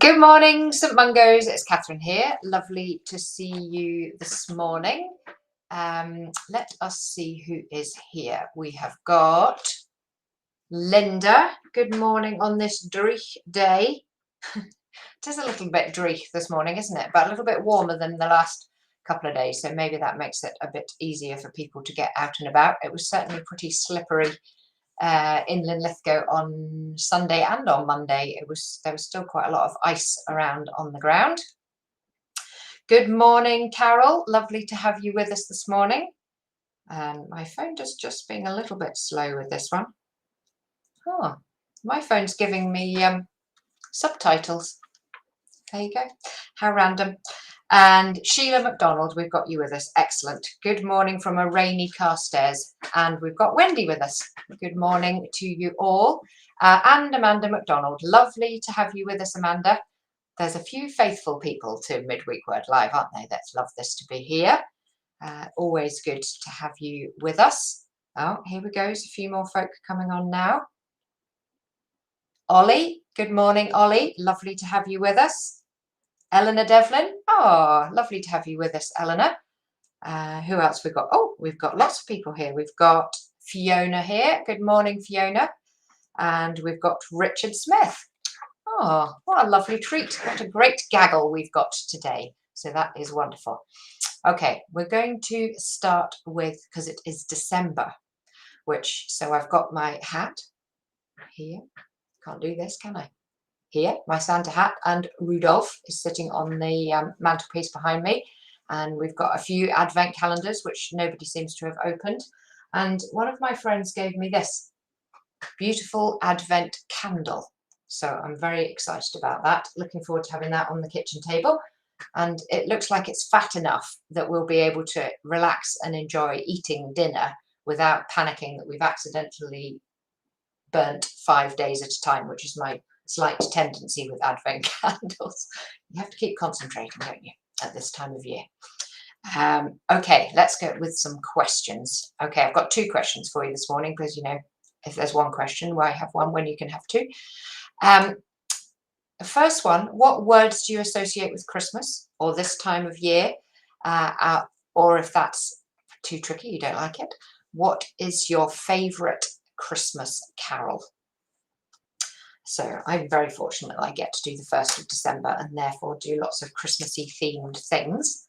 Good morning, St Mungo's. It's Catherine here. Lovely to see you this morning. Let us see who is here. We have got Linda. Good morning on this dreich day. It is a little bit dreich this morning, isn't it? But a little bit warmer than the last couple of days. So maybe that makes it a bit easier for people to get out and about. It was certainly pretty slippery in Linlithgow on Sunday and on Monday. There was still quite a lot of ice around on the ground. Good morning, Carol. Lovely to have you with us this morning. My phone is just being a little bit slow with this one. Oh, my phone's giving me subtitles. There you go. How random. And Sheila McDonald, we've got you with us. Excellent. Good morning from a rainy Carstairs. And we've got Wendy with us. Good morning to you all. And Amanda McDonald. Lovely to have you with us, Amanda. There's a few faithful people to Midweek Word Live, aren't they? That love this to be here. Always good to have you with us. Oh, here we go. There's a few more folk coming on now. Ollie. Good morning, Ollie. Lovely to have you with us. Eleanor Devlin. Oh, lovely to have you with us, Eleanor. Who else we've got? Oh, we've got lots of people here. We've got Fiona here. Good morning, Fiona. And we've got Richard Smith. Oh, what a lovely treat. What a great gaggle we've got today. So that is wonderful. Okay, we're going to start with, because it is December, so I've got my hat here. Can't do this, can I? Here, my Santa hat, and Rudolph is sitting on the mantelpiece behind me, and we've got a few advent calendars which nobody seems to have opened, and one of my friends gave me this beautiful advent candle, so I'm very excited about that. Looking forward to having that on the kitchen table, and it looks like it's fat enough that we'll be able to relax and enjoy eating dinner without panicking that we've accidentally burnt 5 days at a time, which is my slight tendency with advent candles. You have to keep concentrating, don't you, at this time of year? Okay, let's go with some questions. Okay, I've got 2 questions for you this morning, because you know, if there's one question, why have one when you can have 2? The first one: what words do you associate with Christmas or this time of year? Or if that's too tricky, you don't like it, what is your favourite Christmas carol? So I'm very fortunate that I get to do the 1st of December and therefore do lots of Christmassy themed things.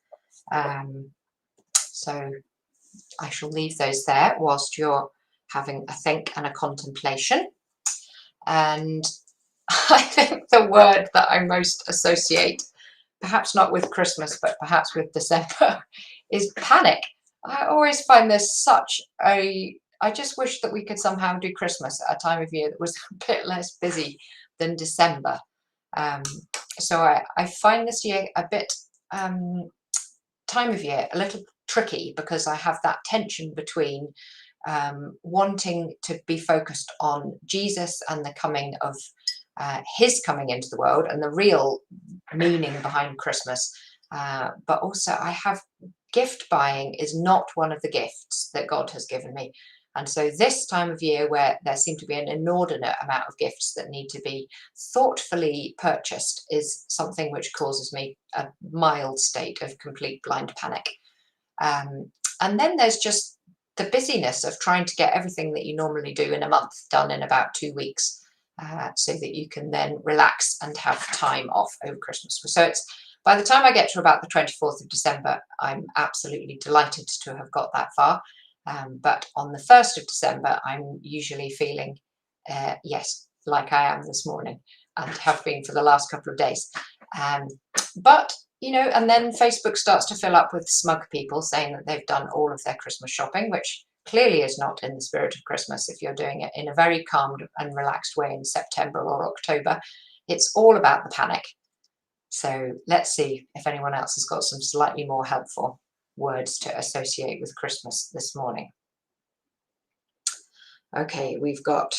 So I shall leave those there whilst you're having a think and a contemplation. And I think the word that I most associate, perhaps not with Christmas, but perhaps with December, is panic. I always find this such a... I just wish that we could somehow do Christmas at a time of year that was a bit less busy than December. So I find this year a bit, time of year, a little tricky, because I have that tension between wanting to be focused on Jesus and the coming of his coming into the world and the real meaning behind Christmas. But also I have gift buying is not one of the gifts that God has given me. And so this time of year, where there seem to be an inordinate amount of gifts that need to be thoughtfully purchased, is something which causes me a mild state of complete blind panic. And then there's just the busyness of trying to get everything that you normally do in a month done in about 2 weeks, so that you can then relax and have time off over Christmas. So it's, by the time I get to about the 24th of December, I'm absolutely delighted to have got that far. But on the 1st of December, I'm usually feeling, yes, like I am this morning and have been for the last couple of days. But, you know, and then Facebook starts to fill up with smug people saying that they've done all of their Christmas shopping, which clearly is not in the spirit of Christmas if you're doing it in a very calm and relaxed way in September or October. It's all about the panic. So let's see if anyone else has got some slightly more helpful words to associate with Christmas this morning. Okay, we've got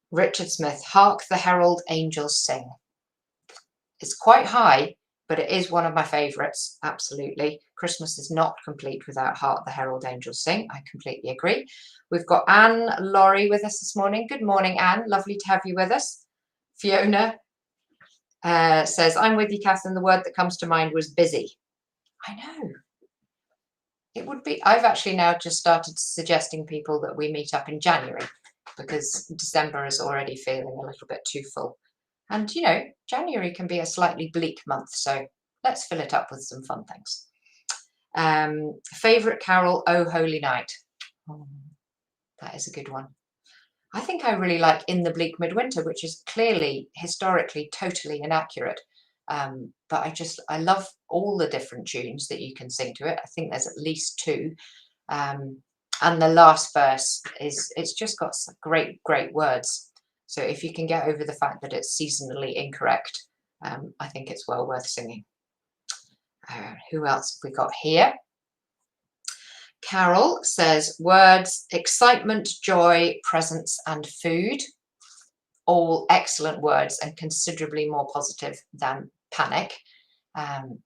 Richard Smith. Hark the herald angels sing. It's quite high, but it is one of my favourites, absolutely. Christmas is not complete without Hark the herald angels sing. I completely agree. We've got Anne Laurie with us this morning. Good morning, Anne. Lovely to have you with us. Fiona, Says, I'm with you, Catherine. The word that comes to mind was busy. I know. It would be. I've actually now just started suggesting people that we meet up in January, because December is already feeling a little bit too full. And, you know, January can be a slightly bleak month, so let's fill it up with some fun things. Favourite carol, O Holy Night. Oh, that is a good one. I think I really like In the Bleak Midwinter, which is clearly historically totally inaccurate. But I love all the different tunes that you can sing to it. I think there's at least two. And the last verse it's just got some great words. So if you can get over the fact that it's seasonally incorrect, I think it's well worth singing. Who else have we got here? Carol says, words, excitement, joy, presence, and food. All excellent words and considerably more positive than panic.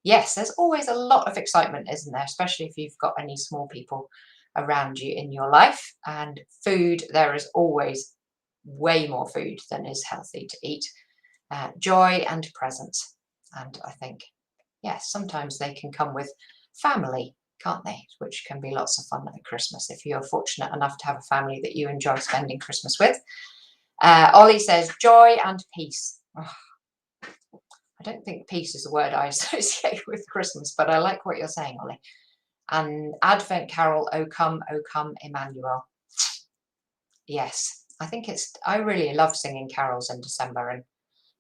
Yes, there's always a lot of excitement, isn't there? Especially if you've got any small people around you in your life. And food, there is always way more food than is healthy to eat. Joy and presence. And I think, yes, sometimes they can come with family, can't they? Which can be lots of fun at Christmas if you're fortunate enough to have a family that you enjoy spending Christmas with. Ollie says joy and peace. Oh, I don't think peace is a word I associate with Christmas, but I like what you're saying, Ollie. And Advent carol, O come, Emmanuel. Yes, I really love singing carols in December, and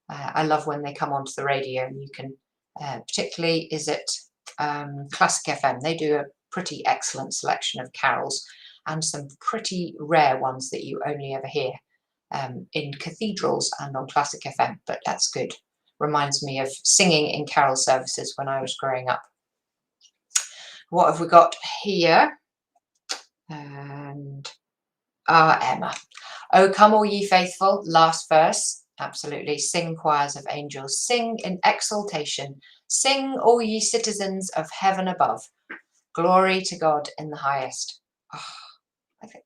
I love when they come onto the radio and you can, particularly is it Classic FM, they do a pretty excellent selection of carols and some pretty rare ones that you only ever hear in cathedrals and on Classic FM, but that's good. Reminds me of singing in carol services when I was growing up. What have we got here? And Emma. Oh, come all ye faithful, last verse. Absolutely. Sing, choirs of angels, sing in exaltation. Sing, all ye citizens of heaven above. Glory to God in the highest. Oh,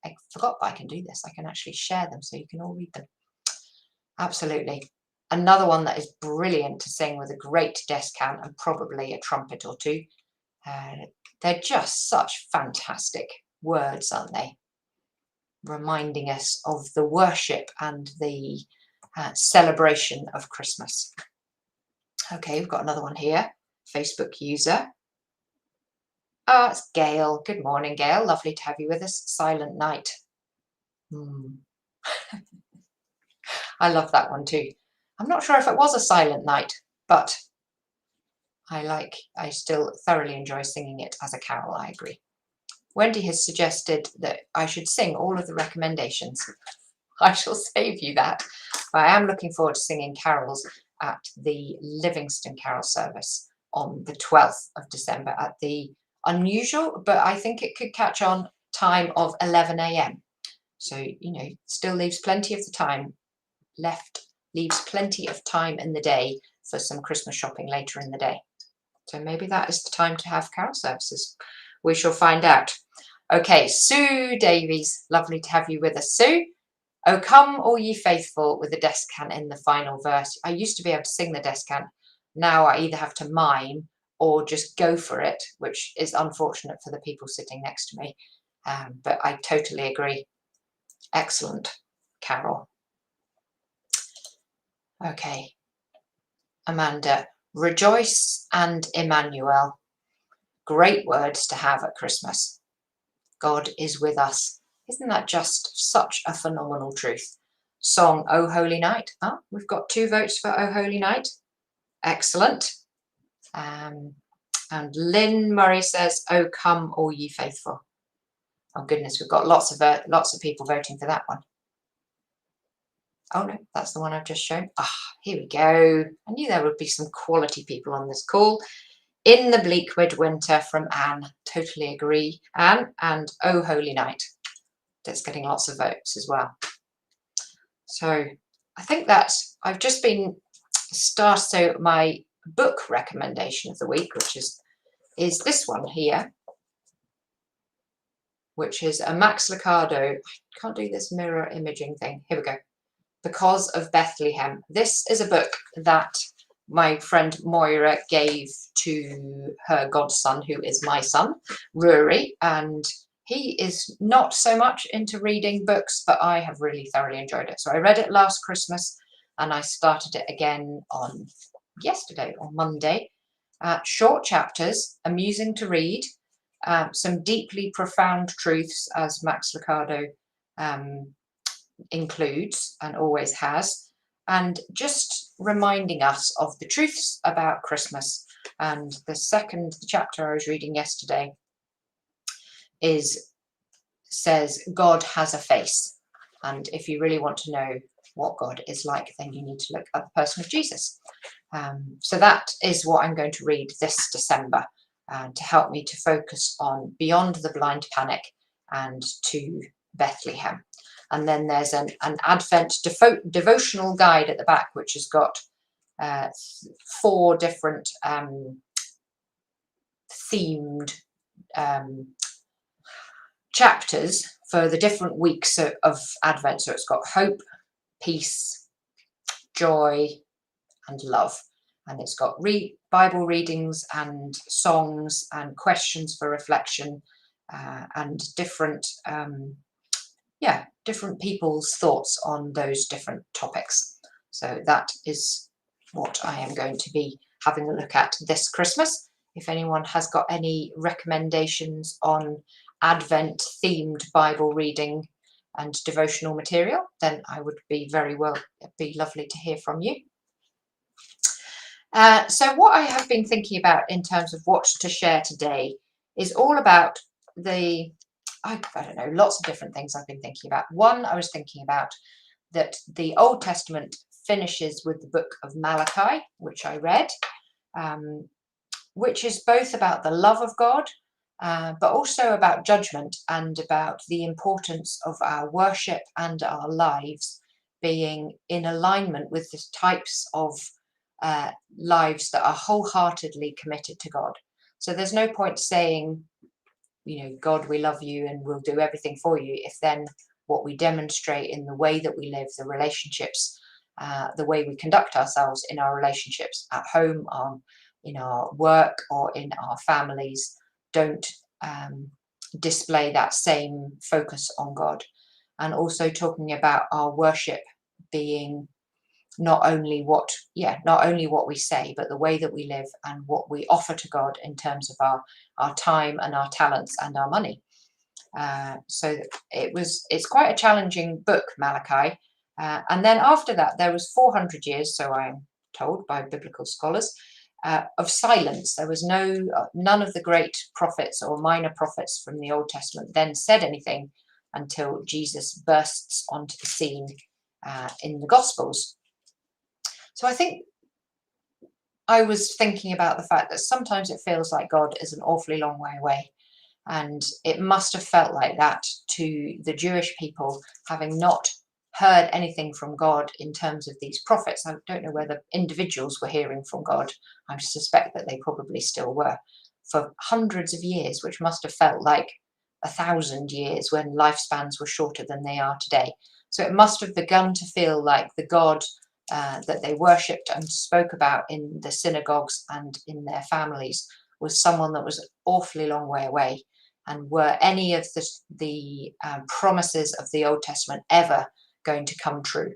I forgot I can do this. I can actually share them so you can all read them. Absolutely. Another one that is brilliant to sing with a great descant and probably a trumpet or two. They're just such fantastic words, aren't they? Reminding us of the worship and the celebration of Christmas. Okay, we've got another one here. Facebook user. Oh, it's Gail. Good morning, Gail. Lovely to have you with us. Silent Night. I love that one too. I'm not sure if it was a silent night, but I still thoroughly enjoy singing it as a carol. I agree. Wendy has suggested that I should sing all of the recommendations. I shall save you that. But I am looking forward to singing carols at the Livingston Carol service on the 12th of December at the unusual, but I think it could catch on, time of 11 a.m. So, you know, still leaves plenty of the time left, leaves plenty of time in the day for some Christmas shopping later in the day. So maybe that is the time to have carol services. We shall find out. Okay, Sue Davies, lovely to have you with us, Sue. Oh, come all ye faithful, with the descant in the final verse. I used to be able to sing the descant. Now I either have to mime or just go for it, which is unfortunate for the people sitting next to me. But I totally agree. Excellent carol. Okay, Amanda. Rejoice and Emmanuel. Great words to have at Christmas. God is with us. Isn't that just such a phenomenal truth? Song, O Holy Night. Oh, we've got 2 votes for O Holy Night. Excellent. And Lynn Murray says, "Oh, come all ye faithful." Oh goodness, we've got lots of people voting for that one. Oh no, that's the one I've just shown. Here we go. I knew there would be some quality people on this call. In the Bleak Midwinter from Anne. Totally agree, Anne. And Oh Holy Night. That's getting lots of votes as well. So I think that's, I've just been so my book recommendation of the week, which is this one here, which is a Max Lucado. I can't do this mirror imaging thing. Here we go. Because of Bethlehem. This is a book that my friend Moira gave to her godson, who is my son, Rory, and he is not so much into reading books, but I have really thoroughly enjoyed it. So I read it last Christmas, and I started it again on Monday. Short chapters, amusing to read, some deeply profound truths, as Max Lucado includes and always has, and just reminding us of the truths about Christmas. And the chapter I was reading yesterday says God has a face, and if you really want to know what God is like, then you need to look at the person of Jesus. So that is what I'm going to read this December, to help me to focus on beyond the blind panic and to Bethlehem. And then there's an Advent devotional guide at the back, which has got 4 different themed chapters for the different weeks of Advent. So it's got hope, peace, joy, and love. And it's got Bible readings and songs and questions for reflection, and different people's thoughts on those different topics. So that is what I am going to be having a look at this Christmas. If anyone has got any recommendations on Advent themed Bible reading and devotional material, then I would be it'd be lovely to hear from you. So what I have been thinking about in terms of what to share today is all about I don't know, lots of different things I've been thinking about. One, I was thinking about that the Old Testament finishes with the book of Malachi, which I read, which is both about the love of God, but also about judgment and about the importance of our worship and our lives being in alignment with the types of lives that are wholeheartedly committed to God. So there's no point saying, God, we love you and we'll do everything for you, if then what we demonstrate in the way that we live, the relationships, the way we conduct ourselves in our relationships at home, in our work, or in our families, don't display that same focus on God. And also talking about our worship being not only what we say, but the way that we live and what we offer to God in terms of our time and our talents and our money. So it's quite a challenging book, Malachi. And then after that, there was 400 years, so I'm told by biblical scholars, of silence. There was none of the great prophets or minor prophets from the Old Testament then said anything until Jesus bursts onto the scene in the Gospels. So I think I was thinking about the fact that sometimes it feels like God is an awfully long way away. And it must have felt like that to the Jewish people, having not heard anything from God in terms of these prophets. I don't know whether individuals were hearing from God. I suspect that they probably still were, for hundreds of years, which must have felt like 1,000 years when lifespans were shorter than they are today. So it must have begun to feel like the God that they worshipped and spoke about in the synagogues and in their families was someone that was an awfully long way away. And were any of the promises of the Old Testament ever going to come true?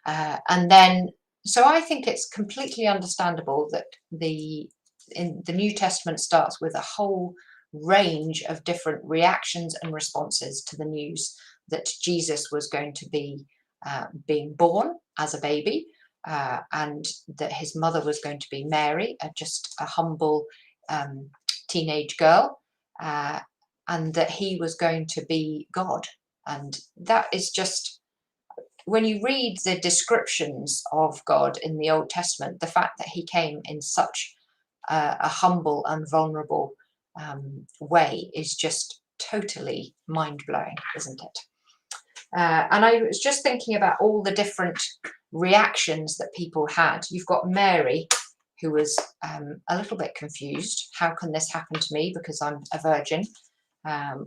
So I think it's completely understandable that the New Testament starts with a whole range of different reactions and responses to the news that Jesus was going to be being born as a baby, and that his mother was going to be Mary, just a humble teenage girl, and that he was going to be God. And that is just, when you read the descriptions of God in the Old Testament, the fact that he came in such a humble and vulnerable way is just totally mind-blowing, isn't it? And I was just thinking about all the different reactions that people had. You've got Mary, who was a little bit confused. How can this happen to me, because I'm a virgin,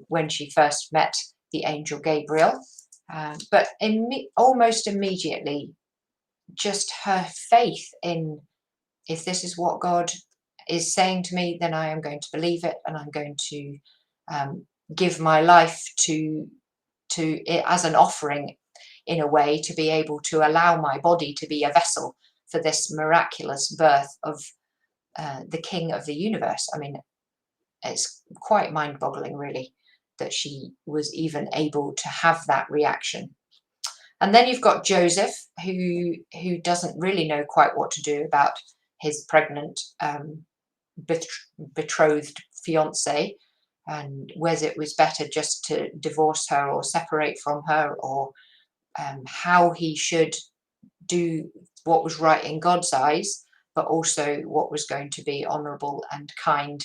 when she first met the angel Gabriel. But almost immediately, just her faith in, if this is what God is saying to me, then I am going to believe it, and I'm going to give my life to it as an offering, in a way, to be able to allow my body to be a vessel for this miraculous birth of the King of the universe. I mean, it's quite mind-boggling, really, that she was even able to have that reaction. And then you've got Joseph, who doesn't really know quite what to do about his pregnant betrothed fiance, and whether it was better just to divorce her or separate from her, or how he should do what was right in God's eyes, but also what was going to be honourable and kind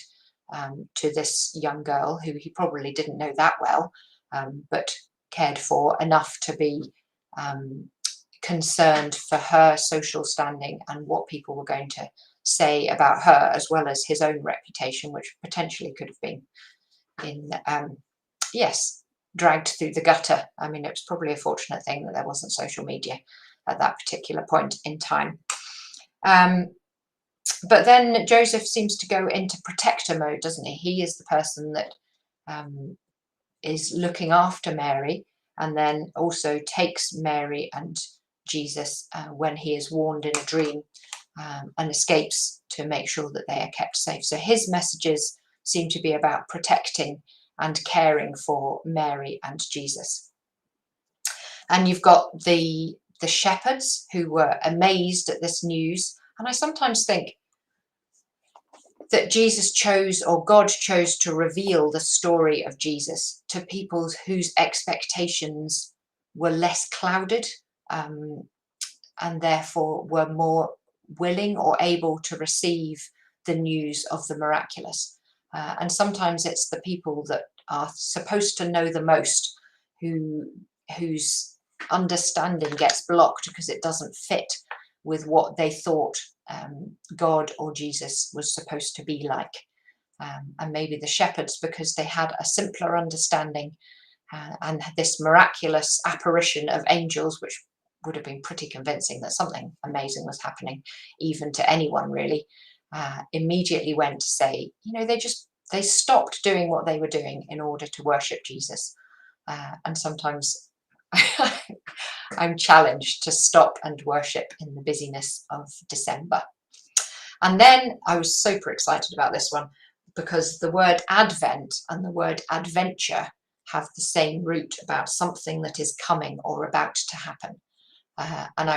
to this young girl, who he probably didn't know that well, but cared for enough to be concerned for her social standing and what people were going to say about her, as well as his own reputation, which potentially could have been dragged through the gutter. I mean, it was probably a fortunate thing that there wasn't social media at that particular point in time. But then Joseph seems to go into protector mode, doesn't he? He is the person that is looking after Mary, and then also takes Mary and Jesus when he is warned in a dream, and escapes to make sure that they are kept safe. So his messages seem to be about protecting and caring for Mary and Jesus. And you've got the shepherds, who were amazed at this news. And I sometimes think that Jesus chose, or God chose, to reveal the story of Jesus to people whose expectations were less clouded, and therefore were more willing or able to receive the news of the miraculous. And sometimes it's the people that are supposed to know the most whose understanding gets blocked because it doesn't fit with what they thought God or Jesus was supposed to be like. And maybe the shepherds, because they had a simpler understanding, and this miraculous apparition of angels, which would have been pretty convincing that something amazing was happening, even to anyone really, immediately went to say, they stopped doing what they were doing in order to worship Jesus. And sometimes I'm challenged to stop and worship in the busyness of December. And then I was super excited about this one, because the word Advent and the word adventure have the same root, about something that is coming or about to happen. And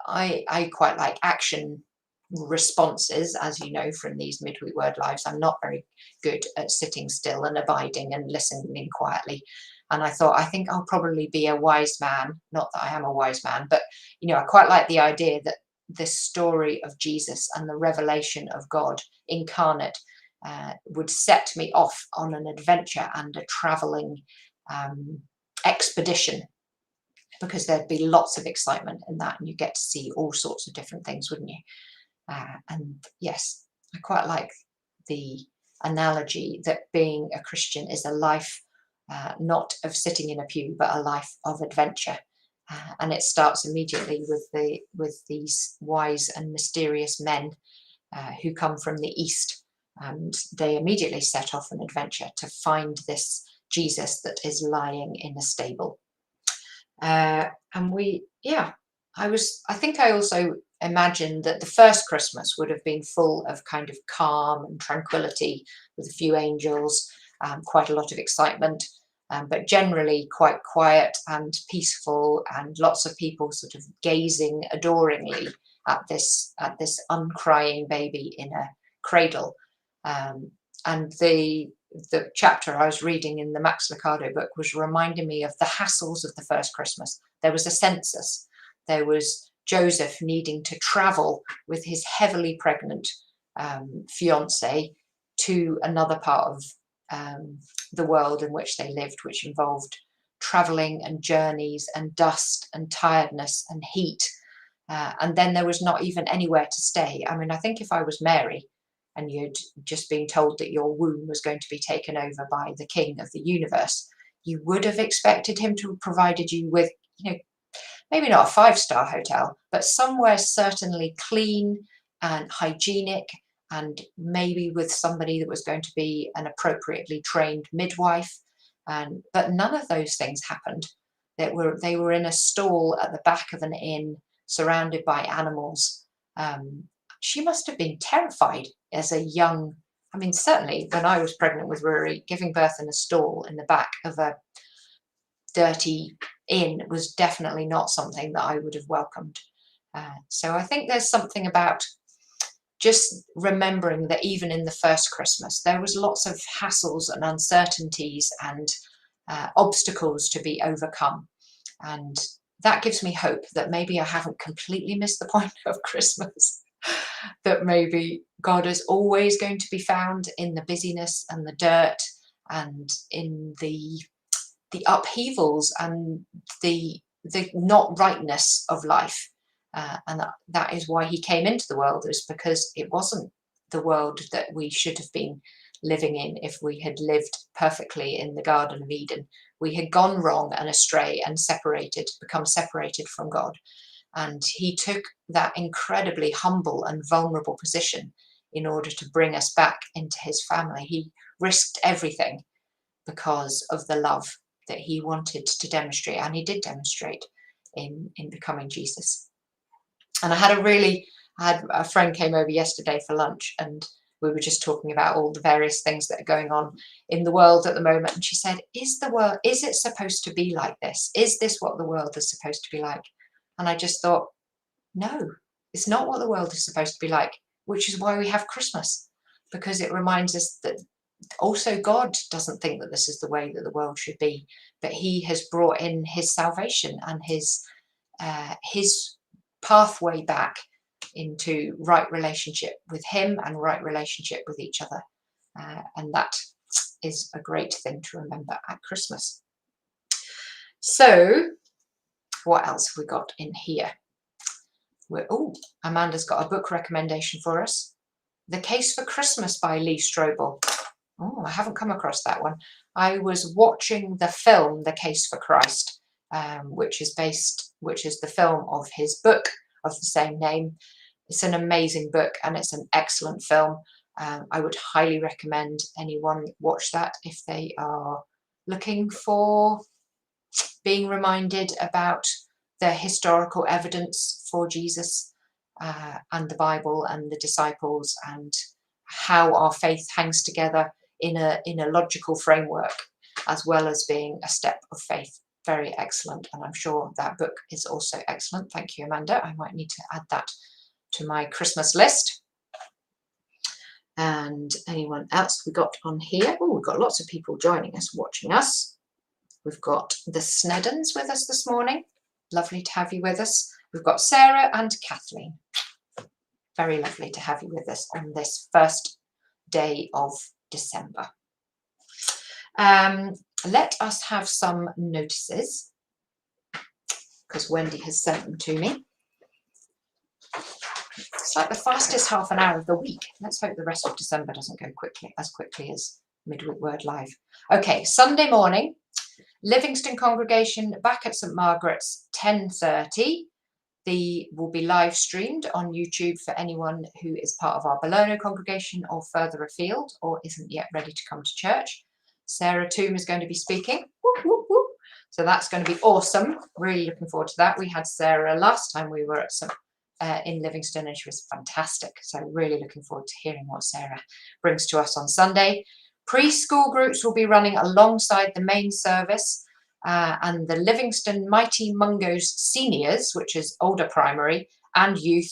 I quite like action responses, as you know from these Midweek Word Lives. I'm not very good at sitting still and abiding and listening quietly. And I thought, I think I'll probably be a wise man. Not that I am a wise man, but I quite like the idea that this story of Jesus and the revelation of God incarnate would set me off on an adventure and a traveling expedition, because there'd be lots of excitement in that, and you get to see all sorts of different things, wouldn't you? And yes, I quite like the analogy that being a Christian is a life not of sitting in a pew, but a life of adventure. And it starts immediately with these wise and mysterious men who come from the East, and they immediately set off an adventure to find this Jesus that is lying in a stable. And I think I also imagined that the first Christmas would have been full of kind of calm and tranquility, with a few angels, quite a lot of excitement, but generally quite quiet and peaceful, and lots of people sort of gazing adoringly at this uncrying baby in a cradle. And the chapter I was reading in the Max Lucado book was reminding me of the hassles of the first Christmas. There was a census. There was Joseph needing to travel with his heavily pregnant fiance to another part of the world in which they lived, which involved traveling and journeys and dust and tiredness and heat. And then there was not even anywhere to stay. I mean, I think if I was Mary, and you'd just been told that your womb was going to be taken over by the King of the universe, you would have expected him to have provided you with, maybe not a 5-star hotel, but somewhere certainly clean and hygienic, and maybe with somebody that was going to be an appropriately trained midwife. But none of those things happened. They were in a stall at the back of an inn, surrounded by animals. She must have been terrified as a young, I mean, certainly when I was pregnant with Rory, giving birth in a stall in the back of a dirty inn was definitely not something that I would have welcomed. So I think there's something about just remembering that even in the first Christmas, there was lots of hassles and uncertainties and obstacles to be overcome. And that gives me hope that maybe I haven't completely missed the point of Christmas, that maybe God is always going to be found in the busyness and the dirt and in the upheavals and the not rightness of life. And that is why he came into the world, is because it wasn't the world that we should have been living in if we had lived perfectly in the Garden of Eden. We had gone wrong and astray and become separated from God. And he took that incredibly humble and vulnerable position in order to bring us back into his family. He risked everything because of the love that he wanted to demonstrate, and he did demonstrate in becoming Jesus. And I had a friend came over yesterday for lunch, and we were just talking about all the various things that are going on in the world at the moment. And she said, is it supposed to be like this? Is this what the world is supposed to be like? And I just thought, no, it's not what the world is supposed to be like, which is why we have Christmas, because it reminds us that also God doesn't think that this is the way that the world should be, but he has brought in his salvation and his pathway back into right relationship with him and right relationship with each other. And that is a great thing to remember at Christmas. So what else have we got in here? Amanda's got a book recommendation for us. The Case for Christmas by Lee Strobel. Oh, I haven't come across that one. I was watching the film The Case for Christ, which is the film of his book of the same name. It's an amazing book and it's an excellent film. I would highly recommend anyone watch that if they are looking for being reminded about the historical evidence for Jesus and the Bible and the disciples, and how our faith hangs together in a logical framework, as well as being a step of faith. Very excellent, and I'm sure that book is also excellent. Thank you, Amanda. I might need to add that to my Christmas list. And anyone else we got on here? Oh, we've got lots of people joining us, watching us. We've got the Sneddons with us this morning. Lovely to have you with us. We've got Sarah and Kathleen. Very lovely to have you with us on this first day of December. Let us have some notices, because Wendy has sent them to me. It's like the fastest half an hour of the week. Let's hope the rest of December doesn't go as quickly as Midweek Word Live. Okay, Sunday morning, Livingston congregation back at St Margaret's, 10:30. Will be live streamed on YouTube for anyone who is part of our Bologna congregation or further afield or isn't yet ready to come to church. Sarah Toom is going to be speaking. Whoop, whoop, whoop. So that's going to be awesome. Really looking forward to that. We had Sarah last time we were in Livingston, and she was fantastic. So really looking forward to hearing what Sarah brings to us on Sunday. Preschool groups will be running alongside the main service. And the Livingston Mighty Mungos seniors, which is older primary, and youth,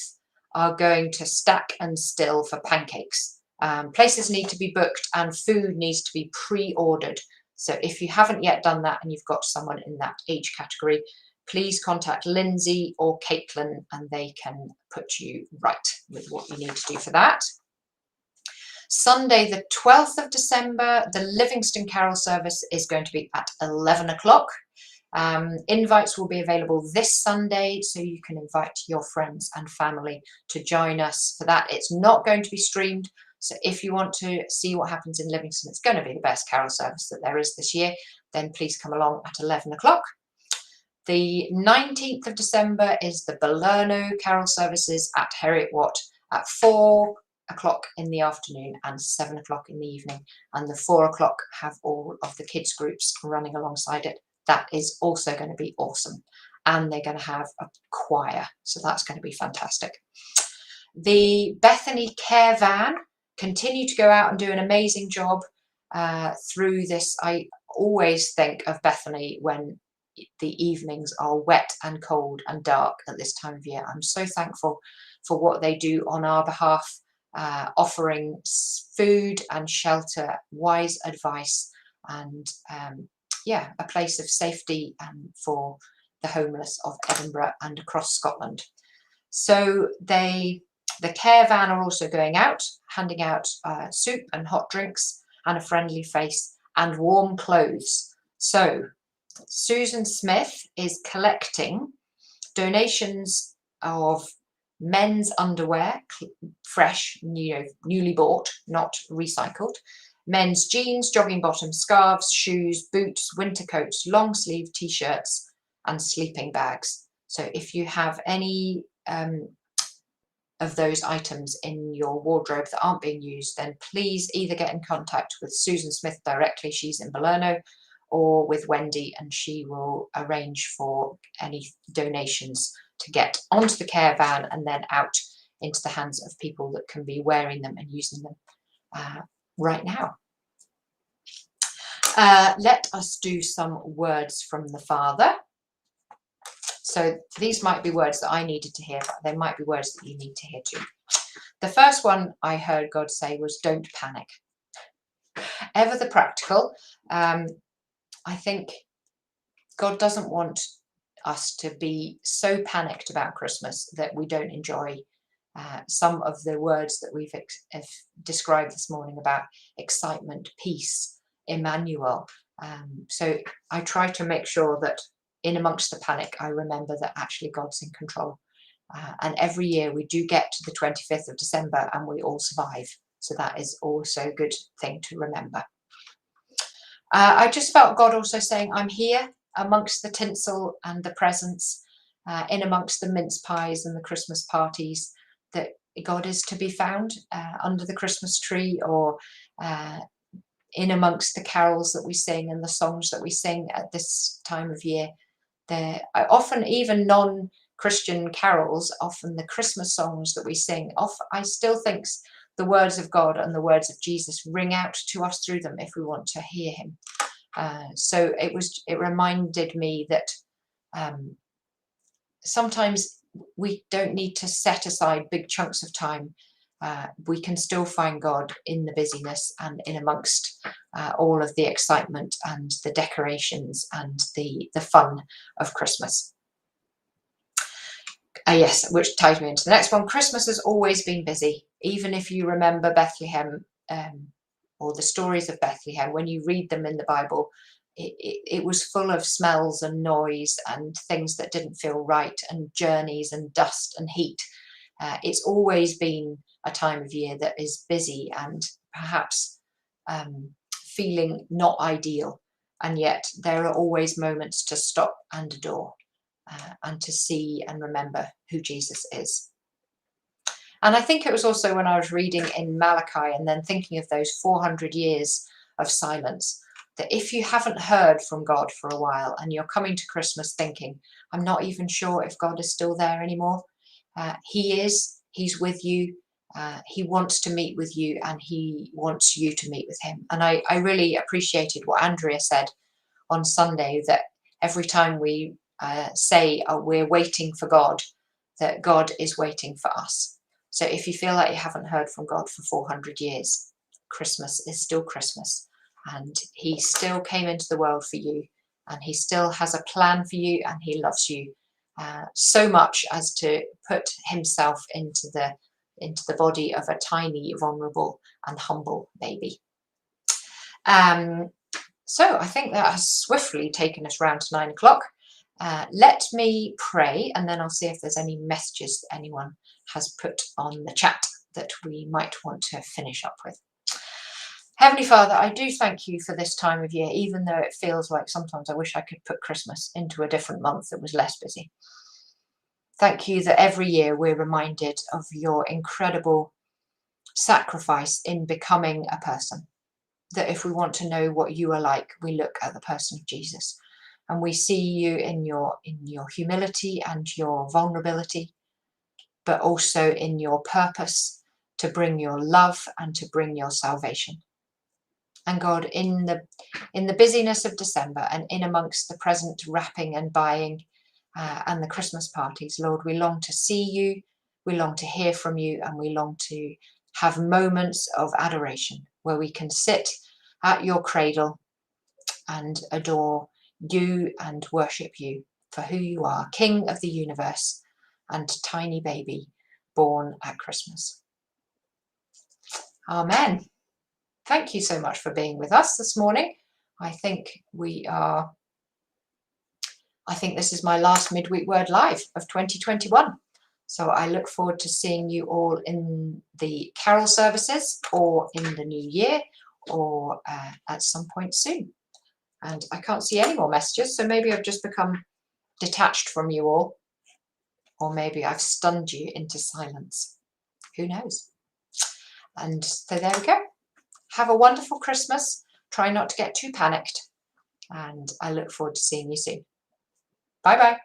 are going to stack and still for pancakes. Places need to be booked and food needs to be pre-ordered. So if you haven't yet done that and you've got someone in that age category, please contact Lindsay or Caitlin and they can put you right with what you need to do for that. Sunday, the 12th of December, the Livingston Carol service is going to be at 11 o'clock. Invites will be available this Sunday, so you can invite your friends and family to join us for that. It's not going to be streamed, so if you want to see what happens in Livingston, it's going to be the best carol service that there is this year, then please come along at 11 o'clock. The 19th of December is the Belerno carol services at Heriot Watt at 4 o'clock in the afternoon and 7 o'clock in the evening, and the 4 o'clock have all of the kids groups running alongside it. That is also going to be awesome, and they're going to have a choir, so that's going to be fantastic. The Bethany Care Van continue to go out and do an amazing job through this. I always think of Bethany when the evenings are wet and cold and dark at this time of year. I'm so thankful for what they do on our behalf, offering food and shelter, wise advice, and yeah, a place of safety for the homeless of Edinburgh and across Scotland. So the care van are also going out, handing out soup and hot drinks and a friendly face and warm clothes. So Susan Smith is collecting donations of men's underwear, fresh, newly bought, not recycled, men's jeans, jogging bottoms, scarves, shoes, boots, winter coats, long sleeve t-shirts and sleeping bags. So if you have any of those items in your wardrobe that aren't being used, then please either get in contact with Susan Smith directly, she's in Belerno, or with Wendy, and she will arrange for any donations to get onto the care van and then out into the hands of people that can be wearing them and using them right now. Let us do some words from the Father. So these might be words that I needed to hear, but they might be words that you need to hear too. The first one I heard God say was, don't panic. Ever the practical. I think God doesn't want us to be so panicked about Christmas that we don't enjoy some of the words that we've described this morning about excitement, peace, Emmanuel. So I try to make sure that in amongst the panic, I remember that actually God's in control. And every year we do get to the 25th of December and we all survive. So that is also a good thing to remember. I just felt God also saying, I'm here amongst the tinsel and the presents, in amongst the mince pies and the Christmas parties, that God is to be found under the Christmas tree, or in amongst the carols that we sing and the songs that we sing at this time of year. They're often even non-Christian carols, often the Christmas songs that we sing, I still think the words of God and the words of Jesus ring out to us through them if we want to hear him. So it reminded me that sometimes we don't need to set aside big chunks of time. We can still find God in the busyness and in amongst all of the excitement and the decorations and the fun of Christmas. Yes, which ties me into the next one. Christmas has always been busy. Even if you remember Bethlehem or the stories of Bethlehem, when you read them in the Bible, it was full of smells and noise and things that didn't feel right, and journeys and dust and heat. It's always been a time of year that is busy and perhaps feeling not ideal. And yet there are always moments to stop and adore and to see and remember who Jesus is. And I think it was also when I was reading in Malachi and then thinking of those 400 years of silence, that if you haven't heard from God for a while and you're coming to Christmas thinking, I'm not even sure if God is still there anymore, he is, he's with you, he wants to meet with you, and he wants you to meet with him. And I really appreciated what Andrea said on Sunday, that every time we say we're waiting for God, that God is waiting for us. So if you feel like you haven't heard from God for 400 years, Christmas is still Christmas, and he still came into the world for you, and he still has a plan for you, and he loves you so much as to put himself into the body of a tiny, vulnerable and humble baby. So I think that has swiftly taken us round to 9 o'clock. Let me pray, and then I'll see if there's any messages that anyone has put on the chat that we might want to finish up with. Heavenly Father, I do thank you for this time of year, even though it feels like sometimes I wish I could put Christmas into a different month that was less busy. Thank you that every year we're reminded of your incredible sacrifice in becoming a person. That if we want to know what you are like, we look at the person of Jesus and we see you in your humility and your vulnerability, but also in your purpose to bring your love and to bring your salvation. And God, in the busyness of December and in amongst the present wrapping and buying and the Christmas parties, Lord, we long to see you, we long to hear from you, and we long to have moments of adoration where we can sit at your cradle and adore you and worship you for who you are, King of the universe and tiny baby born at Christmas. Amen. Thank you so much for being with us this morning. I think this is my last Midweek Word Live of 2021. So I look forward to seeing you all in the carol services or in the new year or at some point soon. And I can't see any more messages, so maybe I've just become detached from you all, or maybe I've stunned you into silence. Who knows? And so there we go. Have a wonderful Christmas. Try not to get too panicked. And I look forward to seeing you soon. Bye-bye.